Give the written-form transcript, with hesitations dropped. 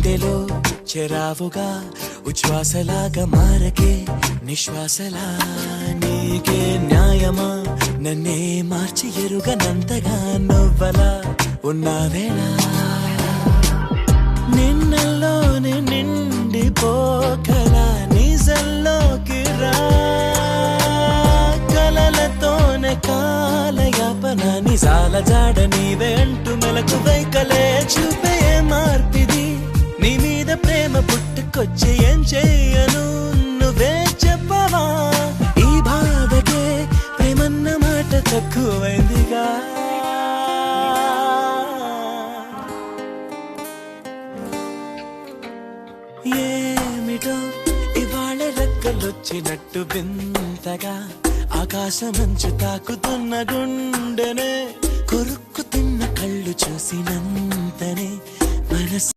గుండెలో చెరావుగా ఉచ్ఛ్వాసలాగా మారకే నిశ్వాసలా నీకే న్యాయమా నన్నే మార్చి ఎరుగనంతగా నువ్వలా ఉన్నావేళ నిన్నల్లోనే నిండిపోకలా నిజల్లోకి రా కలలతోనే కాలయాపన నిజాల జాడ నీవే అంటూ మెలకు వైకలే చూపే మార్పిది నీ మీద ప్రేమ పుట్టుకొచ్చి ఏం చెయ్యను నువ్వే చెప్పవా ఈ బాధకే ప్రేమన్న మాట తక్కువైందిగా ఏమిటో ఇవాళ రెక్కలొచ్చినట్టు వింతగా ఆకాశమంచు తాకుతున్న గుండెనే కొరుక్కు తిన్న కళ్ళు చూసినంతనే మనసు